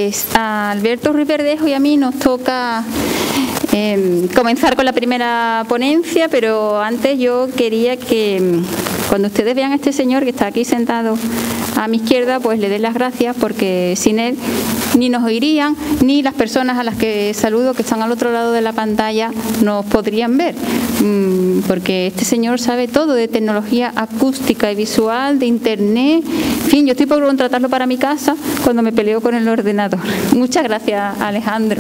Pues a Alberto Ruiz Verdejo y a mí nos toca comenzar con la primera ponencia, pero antes yo quería que cuando ustedes vean a este señor que está aquí sentado a mi izquierda, pues le den las gracias, porque sin él ni nos oirían, ni las personas a las que saludo que están al otro lado de la pantalla nos podrían ver, porque este señor sabe todo de tecnología acústica y visual, de internet. En fin, yo estoy por contratarlo para mi casa cuando me peleo con el ordenador. Muchas gracias, Alejandro.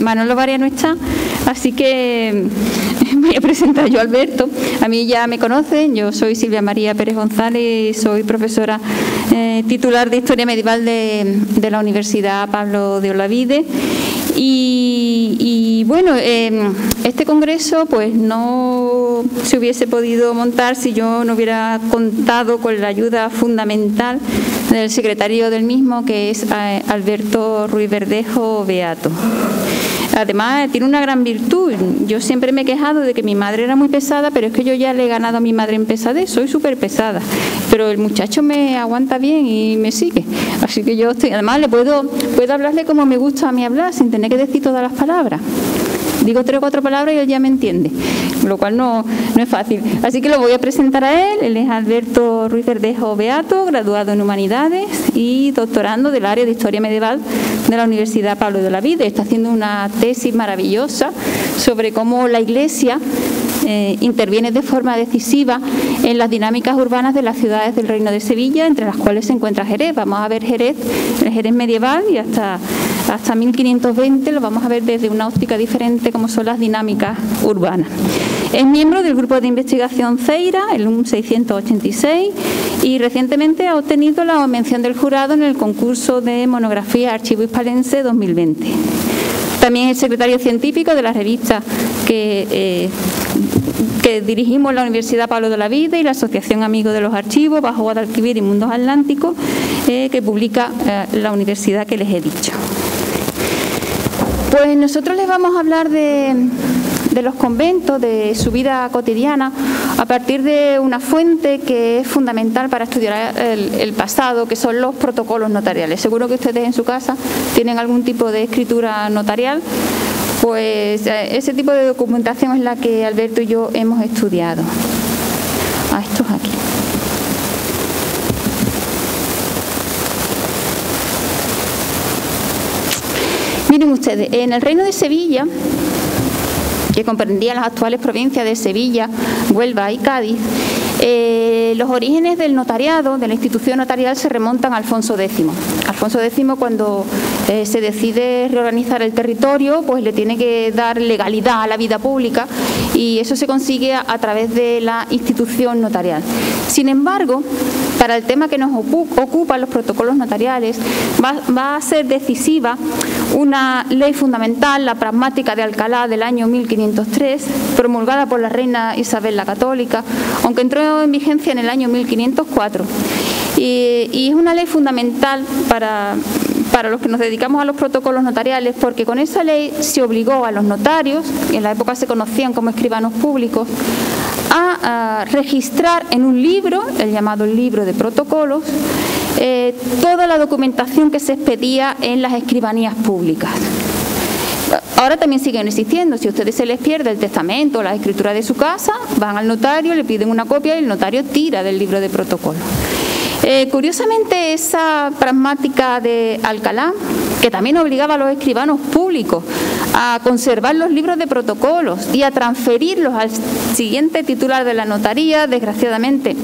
Manolo Varia no está, así que voy a presentar yo a Alberto. A mí ya me conocen, yo soy Silvia María Pérez González, soy profesora titular de Historia Medieval de la Universidad Pablo de Olavide. Y bueno, este congreso pues no se hubiese podido montar si yo no hubiera contado con la ayuda fundamental del secretario del mismo, que es Alberto Ruiz Verdejo Beato. Además, tiene una gran virtud. Yo siempre me he quejado de que mi madre era muy pesada, pero es que yo ya le he ganado a mi madre en pesadez, soy súper pesada. Pero el muchacho me aguanta bien y me sigue. Así que yo estoy, además le puedo hablarle como me gusta a mí hablar, sin tener que decir todas las palabras. Digo 3 o 4 palabras y él ya me entiende, lo cual no es fácil. Así que lo voy a presentar a él. Él es Alberto Ruiz Verdejo Beato, graduado en Humanidades y doctorando del área de Historia Medieval de la Universidad Pablo de Olavide. Está haciendo una tesis maravillosa sobre cómo la Iglesia interviene de forma decisiva en las dinámicas urbanas de las ciudades del Reino de Sevilla, entre las cuales se encuentra Jerez. Vamos a ver Jerez, el Jerez medieval, y hasta 1520 lo vamos a ver desde una óptica diferente, como son las dinámicas urbanas. Es miembro del grupo de investigación CEIRA, el UM 686, y recientemente ha obtenido la mención del jurado en el concurso de monografía Archivo Hispalense 2020. También es secretario científico de la revista que dirigimos la Universidad Pablo de Olavide y la Asociación Amigos de los Archivos, Bajo Guadalquivir y Mundos Atlánticos, que publica la universidad que les he dicho. Pues nosotros les vamos a hablar de los conventos, de su vida cotidiana, a partir de una fuente que es fundamental para estudiar el pasado, que son los protocolos notariales. Seguro que ustedes en su casa tienen algún tipo de escritura notarial, pues ese tipo de documentación es la que Alberto y yo hemos estudiado. Estos aquí. Miren ustedes, en el Reino de Sevilla, que comprendía las actuales provincias de Sevilla, Huelva y Cádiz, los orígenes del notariado, de la institución notarial, se remontan a Alfonso X. Alfonso X, cuando se decide reorganizar el territorio, pues le tiene que dar legalidad a la vida pública, y eso se consigue a través de la institución notarial. Sin embargo, para el tema que nos ocupa, los protocolos notariales, va a ser decisiva una ley fundamental, la Pragmática de Alcalá del año 1503, promulgada por la reina Isabel la Católica, aunque entró en vigencia en el año 1504. Y es una ley fundamental para los que nos dedicamos a los protocolos notariales, porque con esa ley se obligó a los notarios, que en la época se conocían como escribanos públicos, a registrar en un libro, el llamado libro de protocolos, toda la documentación que se expedía en las escribanías públicas. Ahora también siguen existiendo. Si a ustedes se les pierde el testamento o la escritura de su casa, van al notario, le piden una copia y el notario tira del libro de protocolos. Curiosamente, esa pragmática de Alcalá, que también obligaba a los escribanos públicos a conservar los libros de protocolos y a transferirlos al siguiente titular de la notaría, desgraciadamente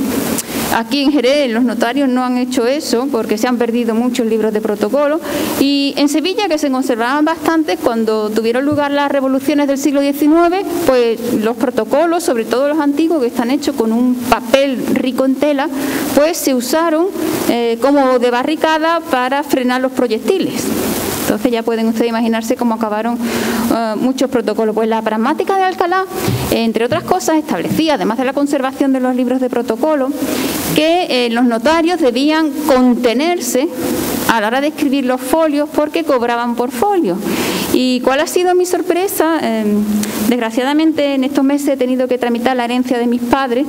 aquí en Jerez los notarios no han hecho eso, porque se han perdido muchos libros de protocolo, y en Sevilla, que se conservaban bastantes, cuando tuvieron lugar las revoluciones del siglo XIX, pues los protocolos, sobre todo los antiguos, que están hechos con un papel rico en tela, pues se usaron como de barricada para frenar los proyectiles. Entonces ya pueden ustedes imaginarse cómo acabaron muchos protocolos. Pues la Pragmática de Alcalá, entre otras cosas, establecía, además de la conservación de los libros de protocolo, que los notarios debían contenerse a la hora de escribir los folios, porque cobraban por folio. ¿Y cuál ha sido mi sorpresa? Desgraciadamente en estos meses he tenido que tramitar la herencia de mis padres,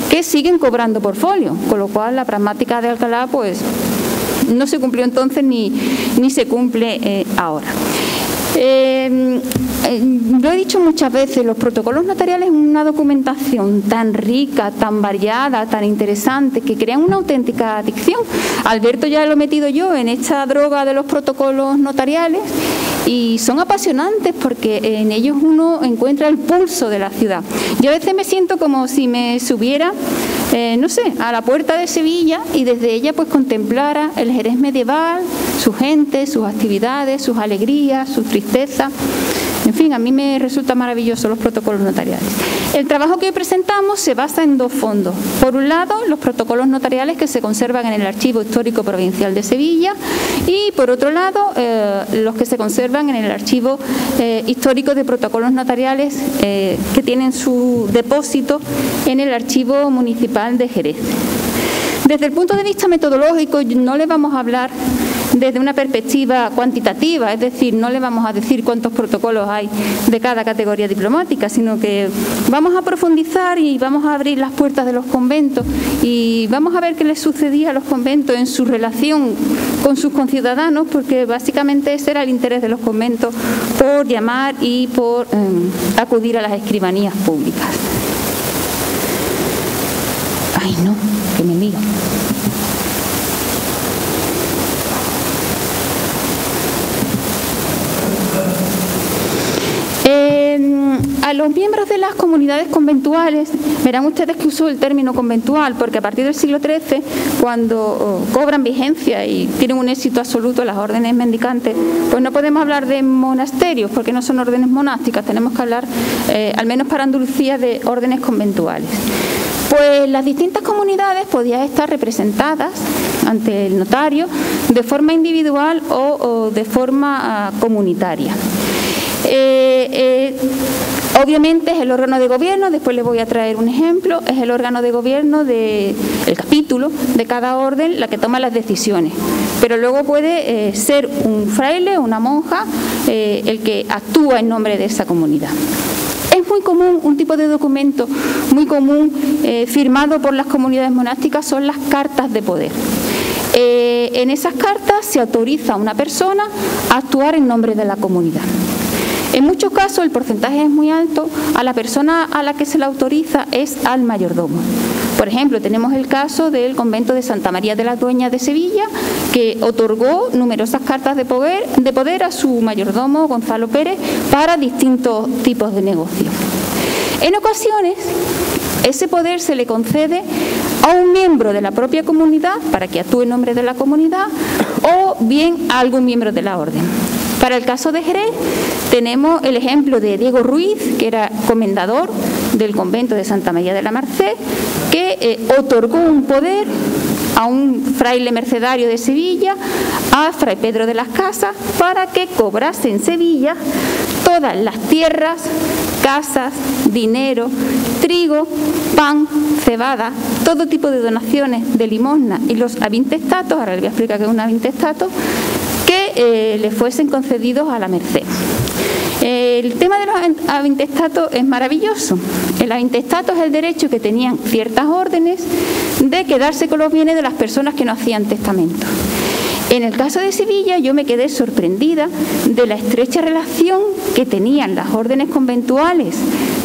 que siguen cobrando por folio, con lo cual la Pragmática de Alcalá pues no se cumplió entonces ni se cumple ahora. Lo he dicho muchas veces, los protocolos notariales son una documentación tan rica, tan variada, tan interesante, que crean una auténtica adicción. Alberto ya lo he metido yo en esta droga de los protocolos notariales y son apasionantes porque en ellos uno encuentra el pulso de la ciudad. Yo a veces me siento como si me subiera, no sé, a la puerta de Sevilla y desde ella pues contemplara el Jerez medieval, su gente, sus actividades, sus alegrías, sus tristezas. En fin, a mí me resulta maravilloso los protocolos notariales. El trabajo que hoy presentamos se basa en dos fondos. Por un lado, los protocolos notariales que se conservan en el Archivo Histórico Provincial de Sevilla y, por otro lado, los que se conservan en el Archivo Histórico de Protocolos Notariales que tienen su depósito en el Archivo Municipal de Jerez. Desde el punto de vista metodológico, no le vamos a hablar desde una perspectiva cuantitativa, es decir, no le vamos a decir cuántos protocolos hay de cada categoría diplomática, sino que vamos a profundizar y vamos a abrir las puertas de los conventos y vamos a ver qué les sucedía a los conventos en su relación con sus conciudadanos, porque básicamente ese era el interés de los conventos por llamar y por acudir a las escribanías públicas. Ay, no, que me lío. A los miembros de las comunidades conventuales, verán ustedes que uso el término conventual, porque a partir del siglo XIII, cuando cobran vigencia y tienen un éxito absoluto las órdenes mendicantes, pues no podemos hablar de monasterios, porque no son órdenes monásticas, tenemos que hablar, al menos para Andalucía, de órdenes conventuales. Pues las distintas comunidades podían estar representadas ante el notario de forma individual o de forma comunitaria. Obviamente es el órgano de gobierno, después les voy a traer un ejemplo, es el órgano de gobierno del capítulo de cada orden la que toma las decisiones, pero luego puede ser un fraile o una monja el que actúa en nombre de esa comunidad. Es muy común, un tipo de documento muy común firmado por las comunidades monásticas son las cartas de poder. En esas cartas se autoriza a una persona a actuar en nombre de la comunidad. En muchos casos el porcentaje es muy alto, a la persona a la que se le autoriza es al mayordomo. Por ejemplo, tenemos el caso del convento de Santa María de las Dueñas de Sevilla, que otorgó numerosas cartas de poder a su mayordomo Gonzalo Pérez para distintos tipos de negocios. En ocasiones, ese poder se le concede a un miembro de la propia comunidad para que actúe en nombre de la comunidad o bien a algún miembro de la orden. Para el caso de Jerez tenemos el ejemplo de Diego Ruiz, que era comendador del convento de Santa María de la Merced, que otorgó un poder a un fraile mercedario de Sevilla, a Fray Pedro de las Casas, para que cobrase en Sevilla todas las tierras, casas, dinero, trigo, pan, cebada, todo tipo de donaciones de limosna y los avintestatos, ahora les voy a explicar qué es un avintestato, que le fuesen concedidos a la merced. El tema de los avintestatos es maravilloso. El avintestato es el derecho que tenían ciertas órdenes de quedarse con los bienes de las personas que no hacían testamento. En el caso de Sevilla yo me quedé sorprendida de la estrecha relación que tenían las órdenes conventuales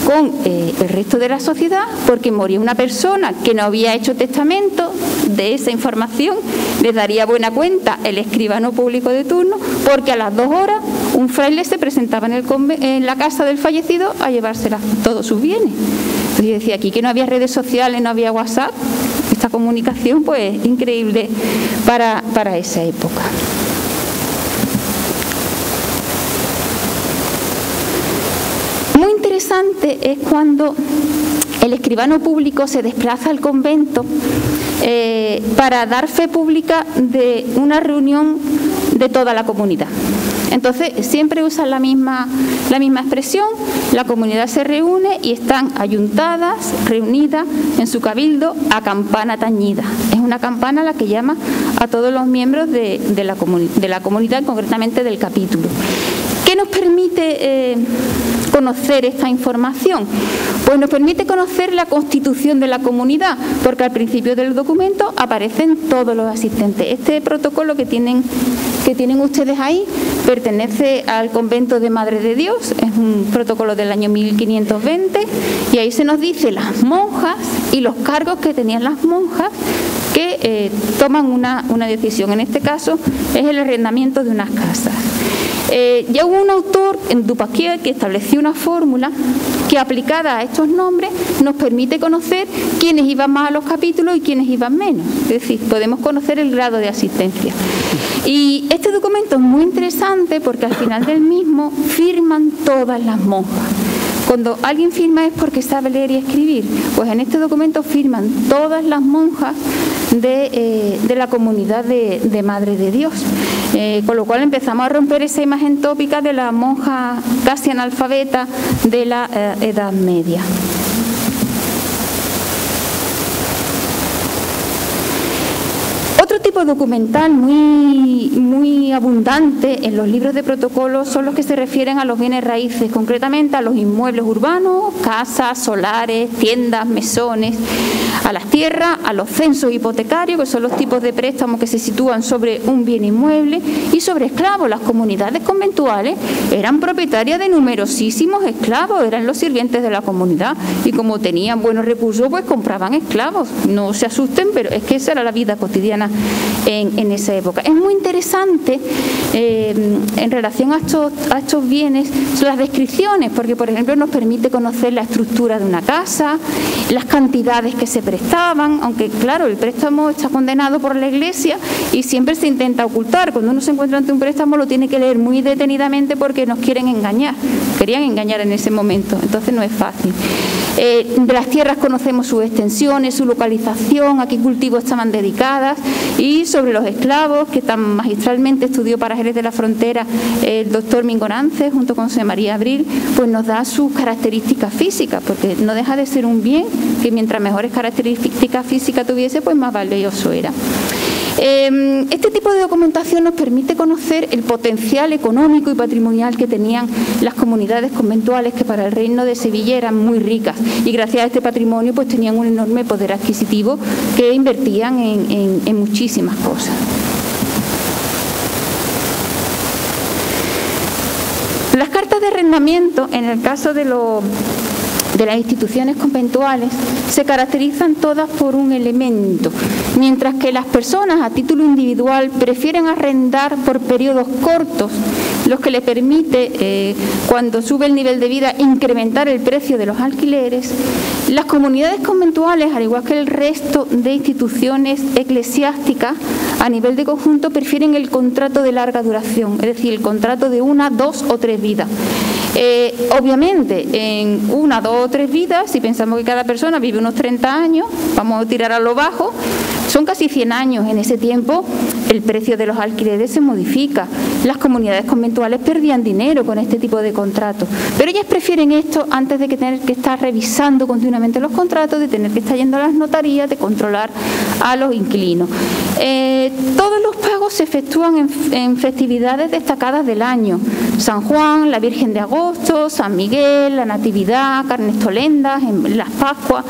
con el resto de la sociedad, porque moría una persona que no había hecho testamento, de esa información les daría buena cuenta el escribano público de turno, porque a las 2 horas un fraile se presentaba en la casa del fallecido a llevársela todos sus bienes. Entonces yo decía, aquí que no había redes sociales, no había WhatsApp, esta comunicación pues increíble para esa época. Muy interesante es cuando el escribano público se desplaza al convento para dar fe pública de una reunión de toda la comunidad. Entonces siempre usan la misma expresión, la comunidad se reúne y están ayuntadas, reunidas en su cabildo a campana tañida. Es una campana la que llama a todos los miembros de la comunidad, concretamente del capítulo. ¿Qué nos permite conocer esta información? Pues nos permite conocer la constitución de la comunidad, porque al principio del documento aparecen todos los asistentes. Este protocolo que tienen ustedes ahí pertenece al convento de Madre de Dios, es un protocolo del año 1520, y ahí se nos dice las monjas y los cargos que tenían las monjas que toman una decisión. En este caso es el arrendamiento de unas casas. Ya hubo un autor, en Dupasquier, que estableció una fórmula que, aplicada a estos nombres, nos permite conocer quiénes iban más a los capítulos y quiénes iban menos. Es decir, podemos conocer el grado de asistencia. Y este documento es muy interesante porque al final del mismo firman todas las monjas. Cuando alguien firma es porque sabe leer y escribir. Pues en este documento firman todas las monjas de la comunidad de Madre de Dios. Con lo cual empezamos a romper esa imagen tópica de la monja casi analfabeta de la Edad Media. Otro tipo documental muy abundante en los libros de protocolos son los que se refieren a los bienes raíces, concretamente a los inmuebles urbanos, casas, solares, tiendas, mesones, a las tierras, a los censos hipotecarios, que son los tipos de préstamos que se sitúan sobre un bien inmueble, y sobre esclavos. Las comunidades conventuales eran propietarias de numerosísimos esclavos, eran los sirvientes de la comunidad, y como tenían buenos recursos, pues compraban esclavos. No se asusten, pero es que esa era la vida cotidiana en esa época. Es muy interesante en relación a estos bienes las descripciones, porque por ejemplo nos permite conocer la estructura de una casa, las cantidades que se prestaban, aunque claro, el préstamo está condenado por la Iglesia y siempre se intenta ocultar. Cuando uno se encuentra ante un préstamo lo tiene que leer muy detenidamente porque nos quieren engañar, querían engañar en ese momento, entonces no es fácil. De las tierras conocemos sus extensiones, su localización, a qué cultivos estaban dedicadas, y sobre los esclavos, que tan magistralmente estudió para Jerez de la Frontera el doctor Mingonance junto con José María Abril, pues nos da sus características físicas, porque no deja de ser un bien que mientras mejores características físicas tuviese, pues más valioso era. Este tipo de documentación nos permite conocer el potencial económico y patrimonial que tenían las comunidades conventuales, que para el Reino de Sevilla eran muy ricas, y gracias a este patrimonio pues tenían un enorme poder adquisitivo que invertían en muchísimas cosas. Las cartas de arrendamiento, en el caso de las instituciones conventuales, se caracterizan todas por un elemento, mientras que las personas a título individual prefieren arrendar por periodos cortos, lo que les permite, cuando sube el nivel de vida, incrementar el precio de los alquileres. Las comunidades conventuales, al igual que el resto de instituciones eclesiásticas, a nivel de conjunto prefieren el contrato de larga duración, es decir, el contrato de 1, 2 o 3 vidas. Obviamente, en 1, 2 o 3 vidas, si pensamos que cada persona vive unos 30 años, vamos a tirar a lo bajo, son casi 100 años. En ese tiempo el precio de los alquileres se modifica. Las comunidades conventuales perdían dinero con este tipo de contratos, pero ellas prefieren esto antes de que tener que estar revisando continuamente los contratos, de tener que estar yendo a las notarías, de controlar a los inquilinos. Todos los pagos se efectúan en festividades destacadas del año: San Juan, la Virgen de Agosto, San Miguel, la Natividad, Carnestolendas, en las Pascuas.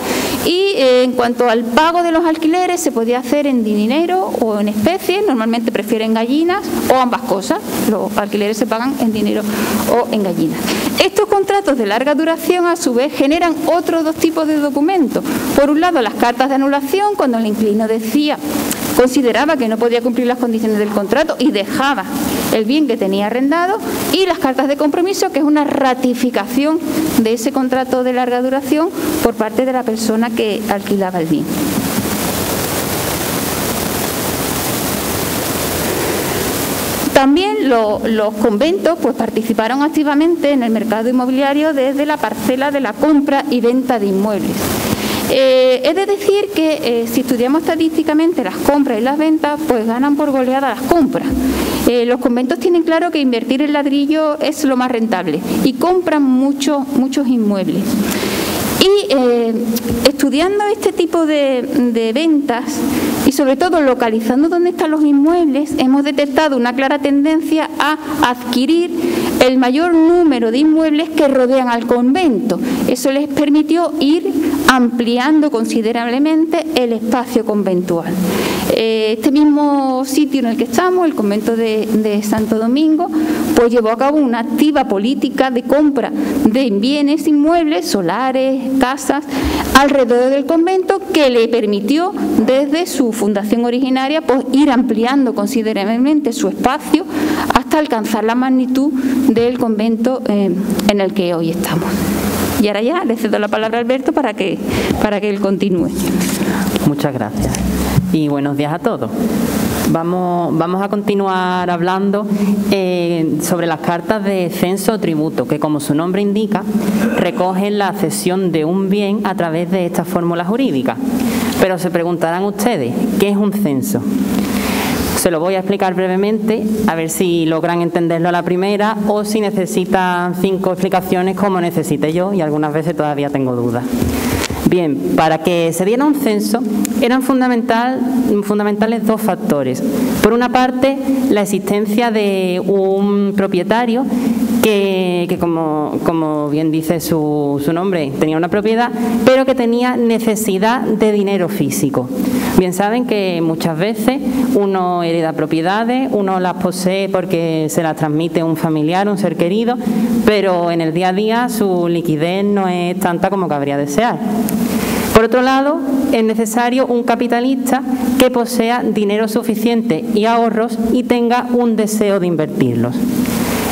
Y en cuanto al pago de los alquileres, se podía hacer en dinero o en especie. Normalmente prefieren gallinas o ambas cosas. Los alquileres se pagan en dinero o en gallinas. Estos contratos de larga duración, a su vez, generan otros dos tipos de documentos. Por un lado, las cartas de anulación, cuando el inquilino consideraba que no podía cumplir las condiciones del contrato y dejaba el bien que tenía arrendado, y las cartas de compromiso, que es una ratificación de ese contrato de larga duración por parte de la persona que alquilaba el bien. También los conventos pues participaron activamente en el mercado inmobiliario desde la parcela de la compra y venta de inmuebles. He de decir que si estudiamos estadísticamente las compras y las ventas, pues ganan por goleada las compras. Los conventos tienen claro que invertir en ladrillo es lo más rentable y compran muchos inmuebles. Y estudiando este tipo de ventas y sobre todo localizando dónde están los inmuebles, hemos detectado una clara tendencia a adquirir el mayor número de inmuebles que rodean al convento. Eso les permitió ir ampliando considerablemente el espacio conventual. Este mismo sitio en el que estamos, el convento de Santo Domingo, pues llevó a cabo una activa política de compra de bienes inmuebles, solares, casas, alrededor del convento, que le permitió desde su fundación originaria pues ir ampliando considerablemente su espacio hasta alcanzar la magnitud del convento en el que hoy estamos. Y ahora ya le cedo la palabra a Alberto para que él continúe. Muchas gracias y buenos días a todos. Vamos a continuar hablando sobre las cartas de censo o tributo, que como su nombre indica, recogen la cesión de un bien a través de esta fórmula jurídica. Pero se preguntarán ustedes, ¿qué es un censo? Se lo voy a explicar brevemente, a ver si logran entenderlo a la primera o si necesitan 5 explicaciones como necesite yo, y algunas veces todavía tengo dudas. Bien, para que se diera un censo eran fundamentales 2 factores. Por una parte, la existencia de un propietario que como bien dice su nombre, tenía una propiedad, pero que tenía necesidad de dinero físico. Bien saben que muchas veces uno hereda propiedades, uno las posee porque se las transmite un familiar, un ser querido, pero en el día a día su liquidez no es tanta como cabría desear. Por otro lado, es necesario un capitalista que posea dinero suficiente y ahorros y tenga un deseo de invertirlos.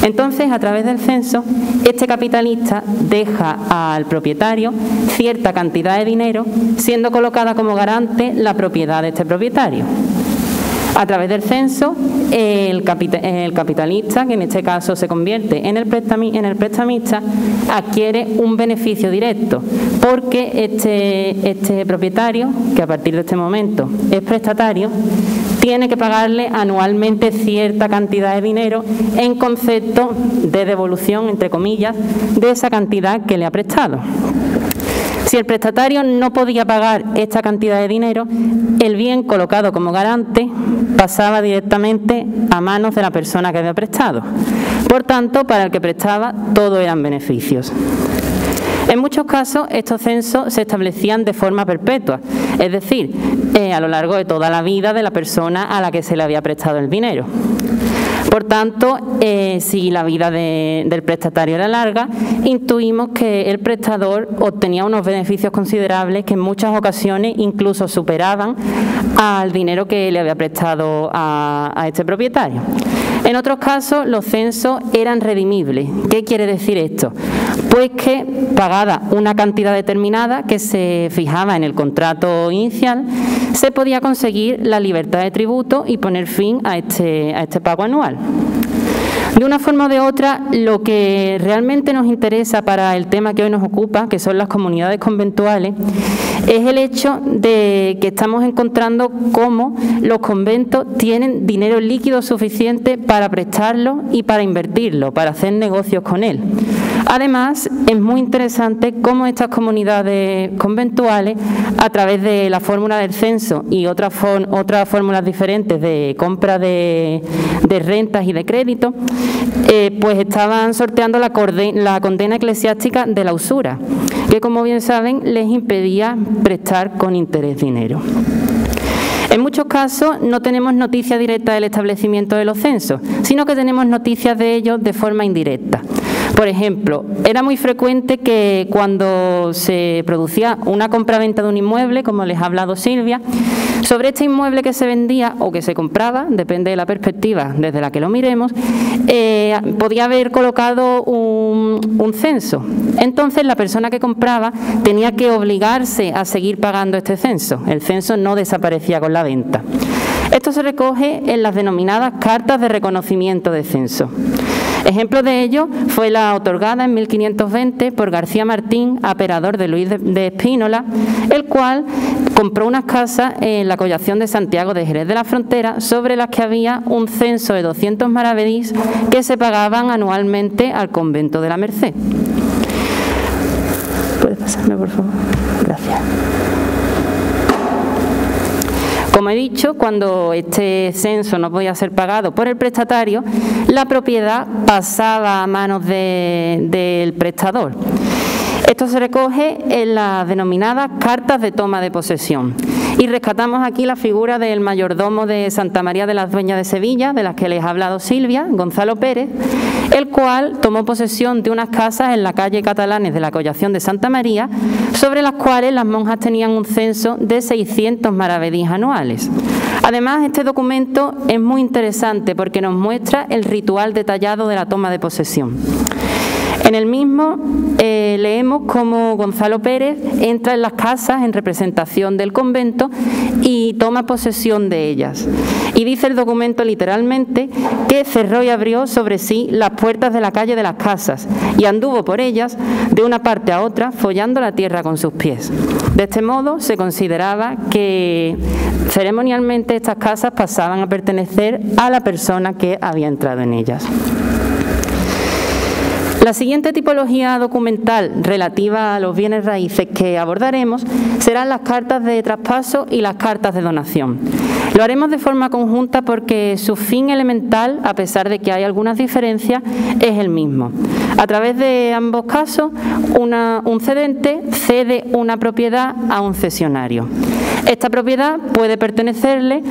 Entonces, a través del censo, este capitalista deja al propietario cierta cantidad de dinero, siendo colocada como garante la propiedad de este propietario. A través del censo, el capitalista, que en este caso se convierte en el prestamista, adquiere un beneficio directo, porque este propietario, que a partir de este momento es prestatario, tiene que pagarle anualmente cierta cantidad de dinero en concepto de devolución, entre comillas, de esa cantidad que le ha prestado. Si el prestatario no podía pagar esta cantidad de dinero, el bien colocado como garante pasaba directamente a manos de la persona que había prestado. Por tanto, para el que prestaba, todo eran beneficios. En muchos casos, estos censos se establecían de forma perpetua, es decir, a lo largo de toda la vida de la persona a la que se le había prestado el dinero. Por tanto, si la vida del prestatario era larga, intuimos que el prestador obtenía unos beneficios considerables que en muchas ocasiones incluso superaban al dinero que le había prestado a este propietario. En otros casos, los censos eran redimibles. ¿Qué quiere decir esto? Pues que, pagada una cantidad determinada que se fijaba en el contrato inicial, se podía conseguir la libertad de tributo y poner fin a este pago anual. De una forma o de otra, lo que realmente nos interesa para el tema que hoy nos ocupa, que son las comunidades conventuales, es el hecho de que estamos encontrando cómo los conventos tienen dinero líquido suficiente para prestarlo y para invertirlo, para hacer negocios con él. Además, es muy interesante cómo estas comunidades conventuales, a través de la fórmula del censo y otras fórmulas diferentes de compra de rentas y de crédito, pues estaban sorteando la condena eclesiástica de la usura, que como bien saben les impedía prestar con interés dinero. En muchos casos no tenemos noticia directa del establecimiento de los censos, sino que tenemos noticias de ellos de forma indirecta. Por ejemplo, era muy frecuente que cuando se producía una compraventa de un inmueble, como les ha hablado Silvia, sobre este inmueble que se vendía o que se compraba, depende de la perspectiva desde la que lo miremos, podía haber colocado un censo. Entonces la persona que compraba tenía que obligarse a seguir pagando este censo. El censo no desaparecía con la venta. Esto se recoge en las denominadas cartas de reconocimiento de censo. Ejemplo de ello fue la otorgada en 1520 por García Martín, aperador de Luis de Espínola, el cual compró unas casas en la collación de Santiago de Jerez de la Frontera, sobre las que había un censo de 200 maravedís que se pagaban anualmente al convento de la Merced. ¿Puedes pasarme, por favor? Gracias. Como he dicho, cuando este censo no podía ser pagado por el prestatario, la propiedad pasaba a manos del prestador. Esto se recoge en las denominadas cartas de toma de posesión. Y rescatamos aquí la figura del mayordomo de Santa María de las Dueñas de Sevilla, de las que les ha hablado Silvia, Gonzalo Pérez, el cual tomó posesión de unas casas en la calle Catalanes de la Collación de Santa María, sobre las cuales las monjas tenían un censo de 600 maravedís anuales. Además, este documento es muy interesante porque nos muestra el ritual detallado de la toma de posesión. En el mismo leemos cómo Gonzalo Pérez entra en las casas en representación del convento y toma posesión de ellas. Y dice el documento literalmente que cerró y abrió sobre sí las puertas de la calle de las casas y anduvo por ellas de una parte a otra follando la tierra con sus pies. De este modo se consideraba que ceremonialmente estas casas pasaban a pertenecer a la persona que había entrado en ellas. La siguiente tipología documental relativa a los bienes raíces que abordaremos serán las cartas de traspaso y las cartas de donación. Lo haremos de forma conjunta porque su fin elemental, a pesar de que hay algunas diferencias, es el mismo. A través de ambos casos, un cedente cede una propiedad a un cesionario. Esta propiedad puede pertenecerle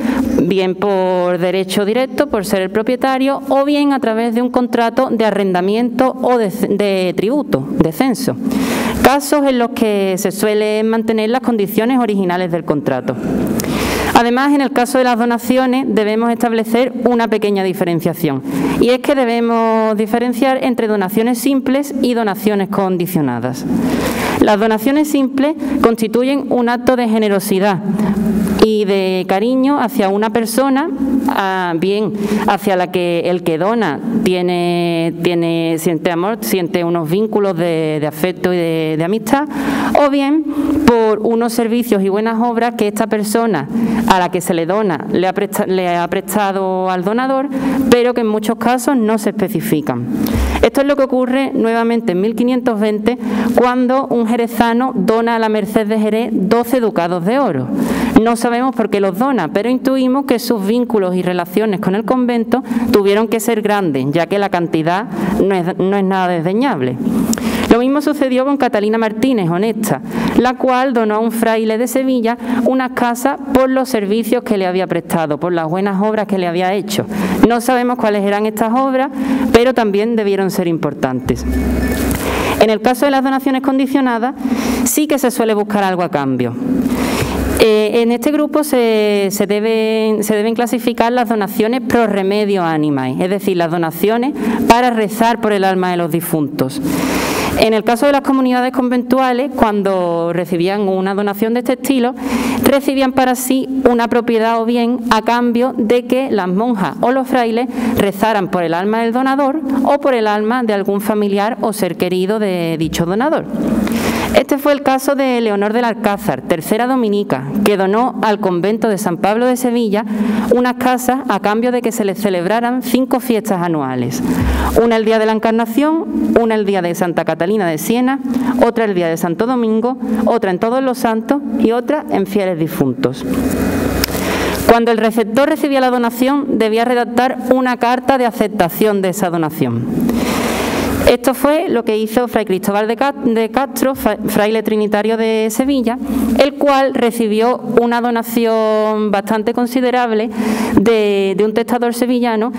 bien por derecho directo, por ser el propietario, o bien a través de un contrato de arrendamiento o de tributo, de censo. Casos en los que se suelen mantener las condiciones originales del contrato. Además, en el caso de las donaciones debemos establecer una pequeña diferenciación, y es que debemos diferenciar entre donaciones simples y donaciones condicionadas. Las donaciones simples constituyen un acto de generosidad y de cariño hacia una persona, bien hacia la que el que dona siente amor, siente unos vínculos de afecto y de amistad, o bien por unos servicios y buenas obras que esta persona a la que se le dona le ha prestado al donador, pero que en muchos casos no se especifican. Esto es lo que ocurre nuevamente en 1520, cuando un jerezano dona a la Merced de Jerez 12 ducados de oro. No sabemos por qué los dona, pero intuimos que sus vínculos y relaciones con el convento tuvieron que ser grandes, ya que la cantidad no es nada desdeñable. Lo mismo sucedió con Catalina Martínez, honesta, la cual donó a un fraile de Sevilla una casa por los servicios que le había prestado, por las buenas obras que le había hecho. No sabemos cuáles eran estas obras, pero también debieron ser importantes. En el caso de las donaciones condicionadas, sí que se suele buscar algo a cambio. En este grupo se deben clasificar las donaciones pro remedio animae, es decir, las donaciones para rezar por el alma de los difuntos. En el caso de las comunidades conventuales, cuando recibían una donación de este estilo, recibían para sí una propiedad o bien a cambio de que las monjas o los frailes rezaran por el alma del donador o por el alma de algún familiar o ser querido de dicho donador. Este fue el caso de Leonor del Alcázar, tercera dominica, que donó al convento de San Pablo de Sevilla unas casas a cambio de que se les celebraran 5 fiestas anuales. Una el día de la Encarnación, una el día de Santa Catalina de Siena, otra el día de Santo Domingo, otra en Todos los Santos y otra en Fieles Difuntos. Cuando el receptor recibía la donación, debía redactar una carta de aceptación de esa donación. Esto fue lo que hizo Fray Cristóbal de Castro, fraile trinitario de Sevilla, el cual recibió una donación bastante considerable de un testador sevillano,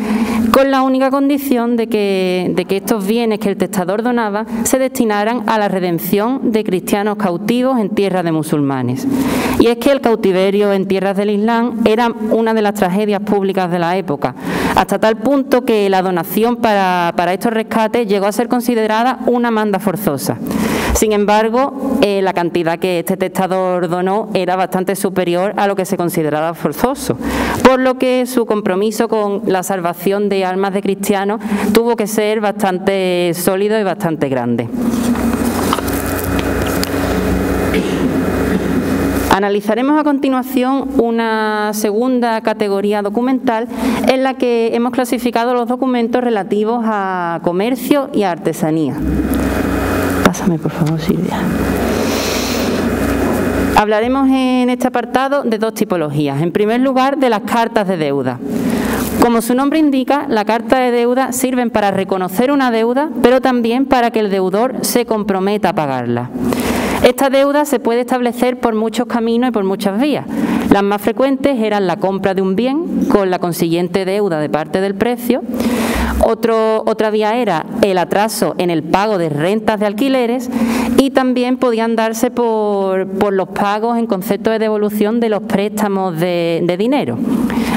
con la única condición de que estos bienes que el testador donaba se destinaran a la redención de cristianos cautivos en tierras de musulmanes. Y es que el cautiverio en tierras del Islam era una de las tragedias públicas de la época, hasta tal punto que la donación para estos rescates llegó a ser considerada una manda forzosa. Sin embargo, la cantidad que este testador donó era bastante superior a lo que se consideraba forzoso, por lo que su compromiso con la salvación de almas de cristianos tuvo que ser bastante sólido y bastante grande. Analizaremos a continuación una segunda categoría documental en la que hemos clasificado los documentos relativos a comercio y a artesanía. Pásame, por favor, Silvia. Hablaremos en este apartado de dos tipologías. En primer lugar, de las cartas de deuda. Como su nombre indica, la carta de deuda sirven para reconocer una deuda, pero también para que el deudor se comprometa a pagarla. Esta deuda se puede establecer por muchos caminos y por muchas vías. Las más frecuentes eran la compra de un bien con la consiguiente deuda de parte del precio. Otra vía era el atraso en el pago de rentas de alquileres y también podían darse por los pagos en concepto de devolución de los préstamos de dinero.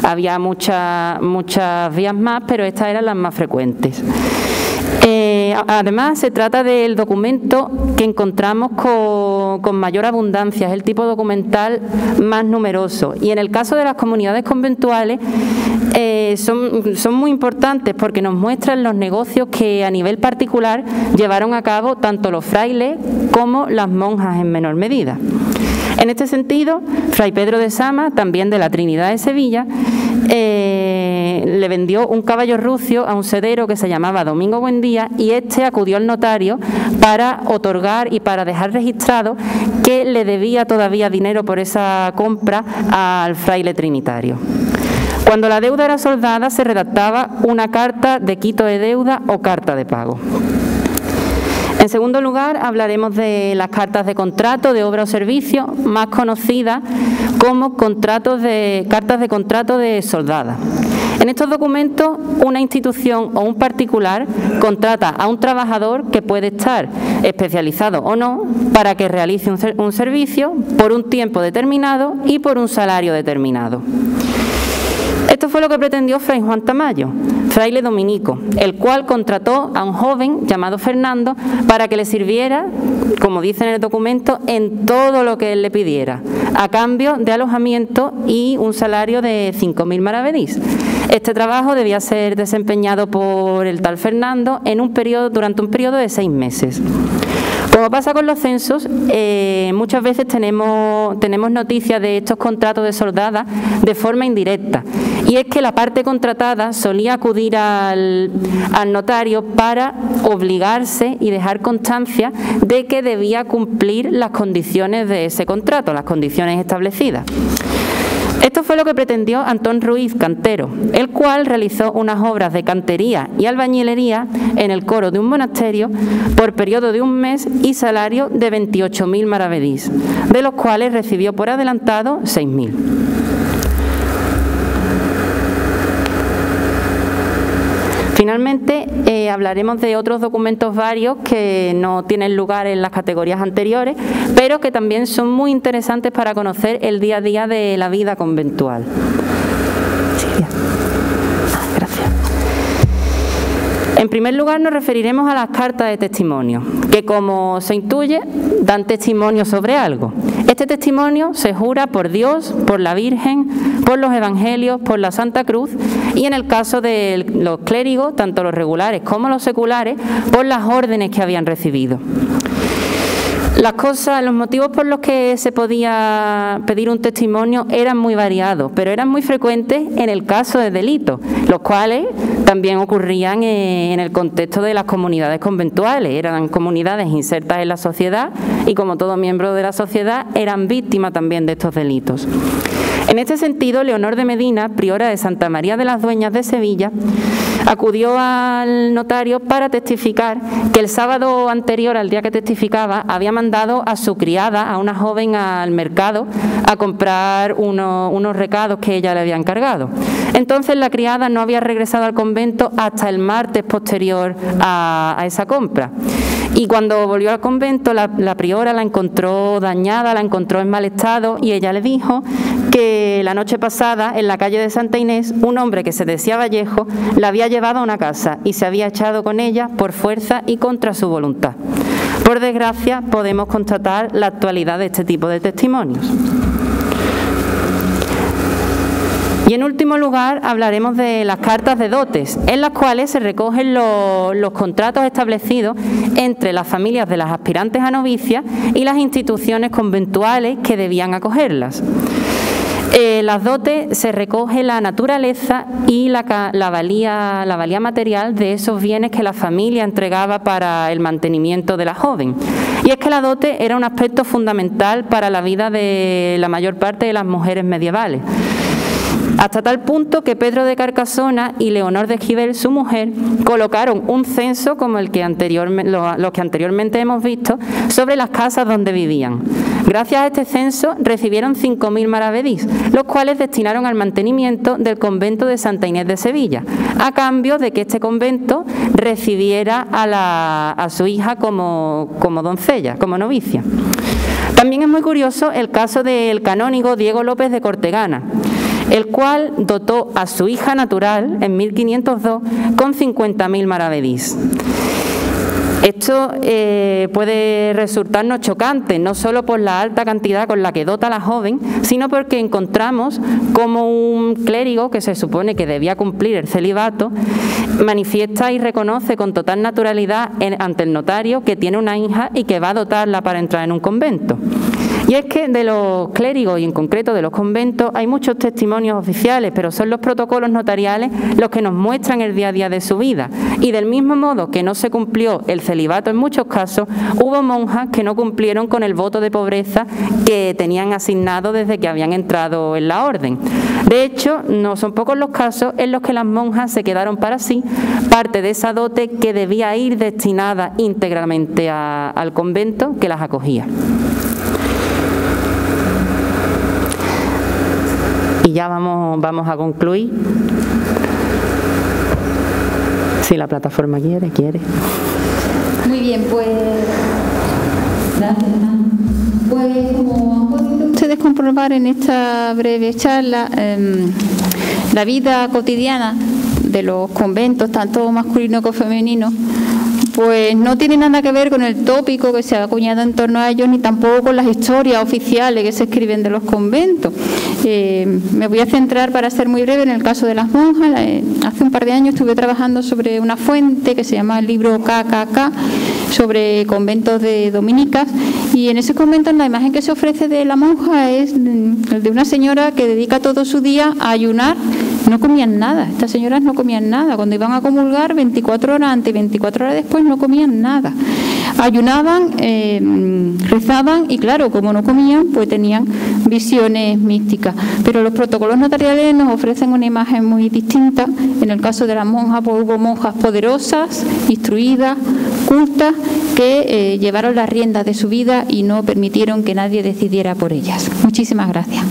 Había muchas vías más, pero estas eran las más frecuentes. Además, se trata del documento que encontramos con mayor abundancia, es el tipo documental más numeroso. Y en el caso de las comunidades conventuales son muy importantes porque nos muestran los negocios que a nivel particular llevaron a cabo tanto los frailes como las monjas en menor medida. En este sentido, Fray Pedro de Sama, también de la Trinidad de Sevilla, le vendió un caballo rucio a un sedero que se llamaba Domingo Buendía y este acudió al notario para otorgar y para dejar registrado que le debía todavía dinero por esa compra al fraile trinitario. Cuando la deuda era soldada se redactaba una carta de quito de deuda o carta de pago. En segundo lugar, hablaremos de las cartas de contrato de obra o servicio, más conocidas como cartas de contrato de soldada. En estos documentos, una institución o un particular contrata a un trabajador que puede estar especializado o no para que realice un servicio por un tiempo determinado y por un salario determinado. Esto fue lo que pretendió Fray Juan Tamayo, fraile dominico, el cual contrató a un joven llamado Fernando para que le sirviera, como dice en el documento, en todo lo que él le pidiera, a cambio de alojamiento y un salario de 5.000 maravedís. Este trabajo debía ser desempeñado por el tal Fernando durante un periodo de 6 meses. Como pasa con los censos, muchas veces tenemos noticias de estos contratos de soldada de forma indirecta. Y es que la parte contratada solía acudir al notario para obligarse y dejar constancia de que debía cumplir las condiciones de ese contrato, las condiciones establecidas. Esto fue lo que pretendió Antón Ruiz, cantero, el cual realizó unas obras de cantería y albañilería en el coro de un monasterio por periodo de un mes y salario de 28.000 maravedís, de los cuales recibió por adelantado 6.000. Finalmente, hablaremos de otros documentos varios que no tienen lugar en las categorías anteriores, pero que también son muy interesantes para conocer el día a día de la vida conventual. Silvia. Gracias. En primer lugar, nos referiremos a las cartas de testimonio, que, como se intuye, dan testimonio sobre algo. Este testimonio se jura por Dios, por la Virgen, por los Evangelios, por la Santa Cruz y, en el caso de los clérigos, tanto los regulares como los seculares, por las órdenes que habían recibido. Los motivos por los que se podía pedir un testimonio eran muy variados, pero eran muy frecuentes en el caso de delitos, los cuales también ocurrían en el contexto de las comunidades conventuales. Eran comunidades insertas en la sociedad y, como todo miembro de la sociedad, eran víctimas también de estos delitos. En este sentido, Leonor de Medina, priora de Santa María de las Dueñas de Sevilla, acudió al notario para testificar que el sábado anterior al día que testificaba había mandado a su criada, a una joven, al mercado a comprar unos recados que ella le había encargado. Entonces la criada no había regresado al convento hasta el martes posterior a esa compra. Y cuando volvió al convento, la priora la encontró dañada, la encontró en mal estado y ella le dijo que la noche pasada, en la calle de Santa Inés, un hombre que se decía Vallejo la había llevado a una casa y se había echado con ella por fuerza y contra su voluntad. Por desgracia, podemos constatar la actualidad de este tipo de testimonios. Y en último lugar hablaremos de las cartas de dotes, en las cuales se recogen los contratos establecidos entre las familias de las aspirantes a novicias y las instituciones conventuales que debían acogerlas. Las dotes se recoge la naturaleza y la valía material de esos bienes que la familia entregaba para el mantenimiento de la joven. Y es que la dote era un aspecto fundamental para la vida de la mayor parte de las mujeres medievales. Hasta tal punto que Pedro de Carcasona y Leonor de Esquivel, su mujer, colocaron un censo como los que anteriormente hemos visto sobre las casas donde vivían. Gracias a este censo recibieron 5.000 maravedís, los cuales destinaron al mantenimiento del convento de Santa Inés de Sevilla, a cambio de que este convento recibiera a su hija como doncella, como novicia. También es muy curioso el caso del canónigo Diego López de Cortegana, el cual dotó a su hija natural en 1502 con 50.000 maravedís. Esto puede resultarnos chocante, no solo por la alta cantidad con la que dota la joven, sino porque encontramos como un clérigo que se supone que debía cumplir el celibato, manifiesta y reconoce con total naturalidad ante el notario que tiene una hija y que va a dotarla para entrar en un convento. Y es que de los clérigos y en concreto de los conventos hay muchos testimonios oficiales, pero son los protocolos notariales los que nos muestran el día a día de su vida. Y del mismo modo que no se cumplió el celibato en muchos casos, hubo monjas que no cumplieron con el voto de pobreza que tenían asignado desde que habían entrado en la orden. De hecho, no son pocos los casos en los que las monjas se quedaron para sí parte de esa dote que debía ir destinada íntegramente al convento que las acogía. Y ya vamos a concluir. Si la plataforma quiere. Muy bien, pues gracias. Pues como han podido ustedes comprobar en esta breve charla, la vida cotidiana de los conventos, tanto masculino como femenino, pues no tiene nada que ver con el tópico que se ha acuñado en torno a ellos, ni tampoco con las historias oficiales que se escriben de los conventos. Me voy a centrar, para ser muy breve, en el caso de las monjas. Hace un par de años estuve trabajando sobre una fuente que se llama el libro KKK, sobre conventos de dominicas, y en ese convento la imagen que se ofrece de la monja es el de una señora que dedica todo su día a ayunar. No comían nada, estas señoras no comían nada. Cuando iban a comulgar, 24 horas antes y 24 horas después no comían nada. Ayunaban, rezaban y claro, como no comían, pues tenían visiones místicas. Pero los protocolos notariales nos ofrecen una imagen muy distinta. En el caso de las monjas, pues hubo monjas poderosas, instruidas, cultas, que llevaron las riendas de su vida y no permitieron que nadie decidiera por ellas. Muchísimas gracias.